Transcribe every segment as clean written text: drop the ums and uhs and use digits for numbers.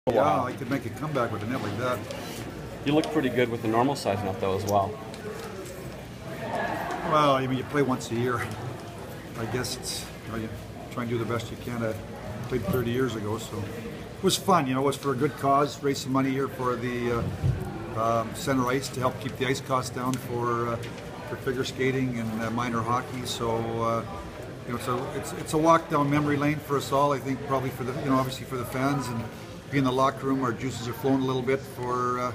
Yeah, I could make a comeback with a net like that. You look pretty good with the normal size net though as well. Well, I mean, you play once a year. I guess it's, you try and do the best you can. I played 30 years ago, so it was fun. It was for a good cause. Raise some money here for the center ice to help keep the ice costs down for figure skating and minor hockey. So it's a walk down memory lane for us all. I think probably for the obviously for the fans, and being in the locker room, our juices are flowing a little bit for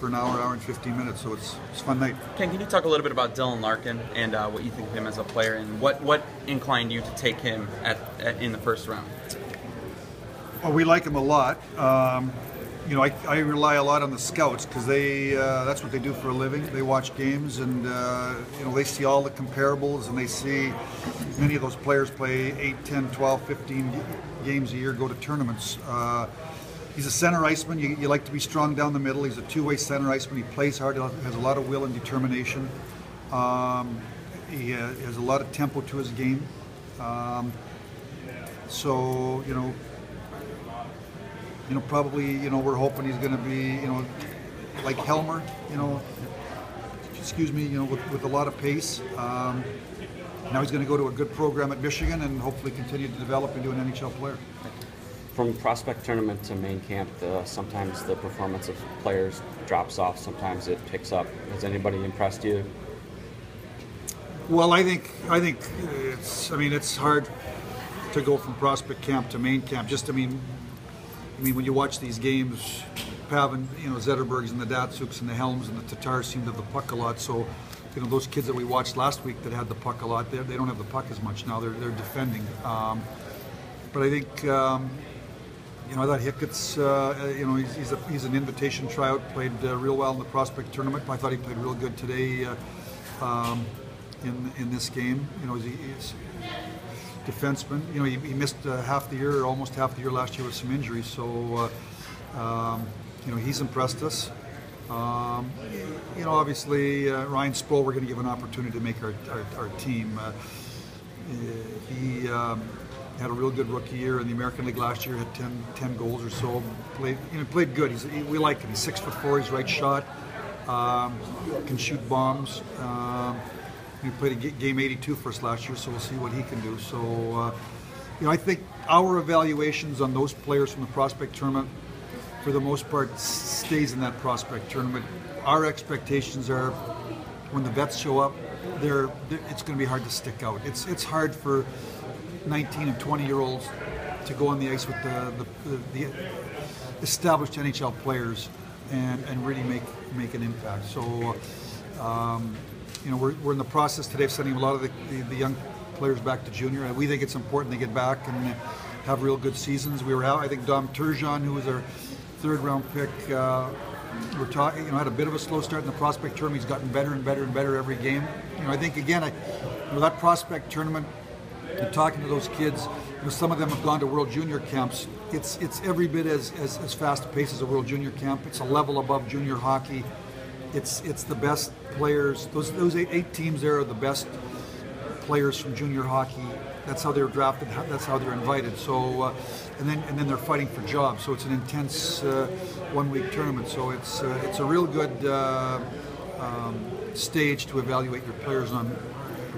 an hour and 15 minutes. So it's a fun night. Ken, can you talk a little bit about Dylan Larkin and what you think of him as a player, and what inclined you to take him in the first round? Well, we like him a lot. I rely a lot on the scouts because that's what they do for a living. They watch games and they see all the comparables, and they see many of those players play 8, 10, 12, 15 games a year, go to tournaments. He's a center iceman. You like to be strong down the middle. He's a two-way center iceman. He plays hard. He has a lot of will and determination. He has a lot of tempo to his game. Probably, we're hoping he's going to be, like Helmer, with a lot of pace. Now he's going to go to a good program at Michigan and hopefully continue to develop into an NHL player. From prospect tournament to main camp, sometimes the performance of players drops off. Sometimes it picks up. Has anybody impressed you? Well, I think it's hard to go from prospect camp to main camp. When you watch these games, Pavin, Zetterbergs and the Datsuks and the Helms and the Tatars seem to have the puck a lot. So, those kids that we watched last week that had the puck a lot, they don't have the puck as much now. They're defending. But I think, I thought Hickett's, he's an invitation tryout, played real well in the prospect tournament. I thought he played real good today in this game. He's defenseman. He missed half the year, or almost half the year last year with some injuries. So, he's impressed us. Obviously, Ryan Sproul, we're going to give an opportunity to make our team. He had a real good rookie year in the American League last year. Had 10 goals or so. Played good. We like him. He's 6'4". He's right shot. Can shoot bombs. He played a game 82 for us last year, so we'll see what he can do. So, I think our evaluations on those players from the prospect tournament, for the most part, stays in that prospect tournament. Our expectations are, when the vets show up, it's going to be hard to stick out. It's hard for 19 and 20-year-olds to go on the ice with the established NHL players and really make an impact. So. We're in the process today of sending a lot of the young players back to junior, and we think it's important they get back and have real good seasons. I think Dom Turgeon, who was our third-round pick, had a bit of a slow start in the prospect tournament. He's gotten better and better and better every game. I think again, that prospect tournament, you're talking to those kids. Some of them have gone to World Junior camps. It's every bit as fast a pace as a World Junior camp. It's a level above junior hockey. It's the best players. Those eight teams there are the best players from junior hockey. That's how they're drafted. That's how they're invited. So, and then they're fighting for jobs. So it's an intense one-week tournament. So it's a real good stage to evaluate your players on.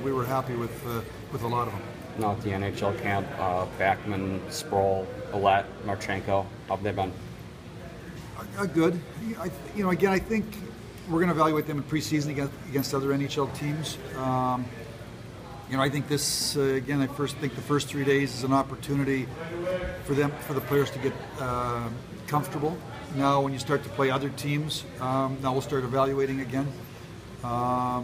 We were happy with a lot of them. Now at the NHL camp, Backman, Sproul, Ouellette, Marchenko, how have they been? Good. Again, I think we're going to evaluate them in preseason against other NHL teams. I think this, again, I think the first 3 days is an opportunity for the players to get comfortable. Now, when you start to play other teams, now we'll start evaluating again. We got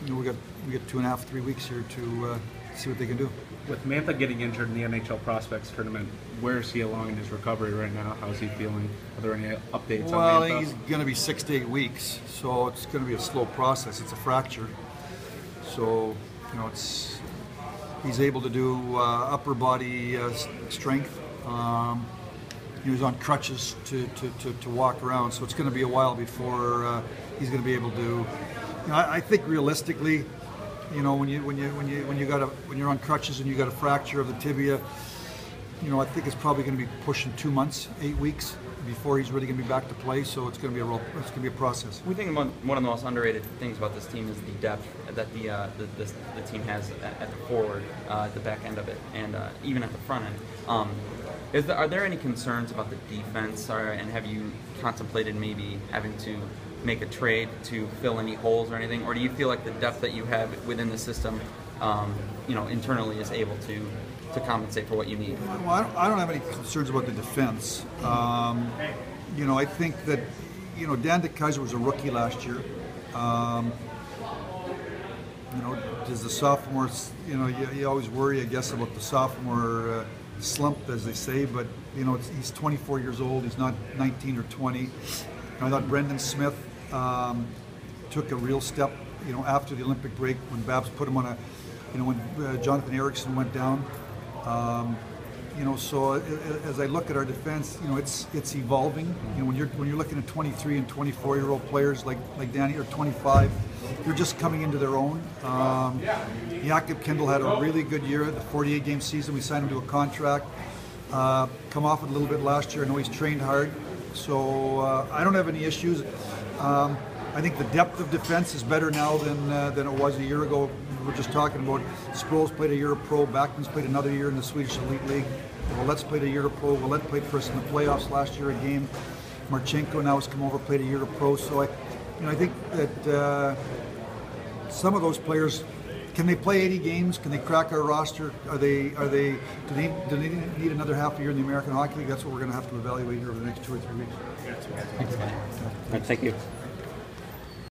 2.5, 3 weeks here to see what they can do. With Mantha getting injured in the NHL Prospects Tournament, where is he along in his recovery right now? How's he feeling? Are there any updates on Mantha? Well, I think he's going to be 6 to 8 weeks, so it's going to be a slow process. It's a fracture. So, he's able to do upper body strength. He was on crutches to walk around, so it's going to be a while before he's going to be able to. I think realistically, when you're on crutches and you got a fracture of the tibia, I think it's probably going to be pushing 2 months, 8 weeks before he's really going to be back to play. So it's going to be a process. We think one of the most underrated things about this team is the depth that the team has at the forward, the back end of it, and even at the front end. Are there any concerns about the defense, and have you contemplated maybe having to make a trade to fill any holes or anything, or do you feel like the depth that you have within the system, internally, is able to compensate for what you need? Well, I don't have any concerns about the defense. I think that Dan DeKaiser was a rookie last year. Does the sophomores? You always worry, I guess, about the sophomore slump, as they say. But he's 24 years old. He's not 19 or 20. I thought Brendan Smith took a real step, after the Olympic break when Babs put him on a, when Jonathan Eriksson went down. So as I look at our defense, it's evolving. When you're looking at 23 and 24-year-old players like Danny, or 25, they're just coming into their own. Jakob Kindle had a really good year, the 48-game season. We signed him to a contract. Come off it a little bit last year. I know he's trained hard, so I don't have any issues. I think the depth of defense is better now than it was a year ago. We were just talking about Sproles played a year of pro, Backman's played another year in the Swedish Elite League. Willette's played a year of pro. Willette played for us in the playoffs last year a game. Marchenko now has come over, played a year of pro. So I think that some of those players, can they play 80 games? Can they crack our roster? Do they need another half a year in the American Hockey League? That's what we're going to have to evaluate here over the next 2 or 3 weeks. Thank you.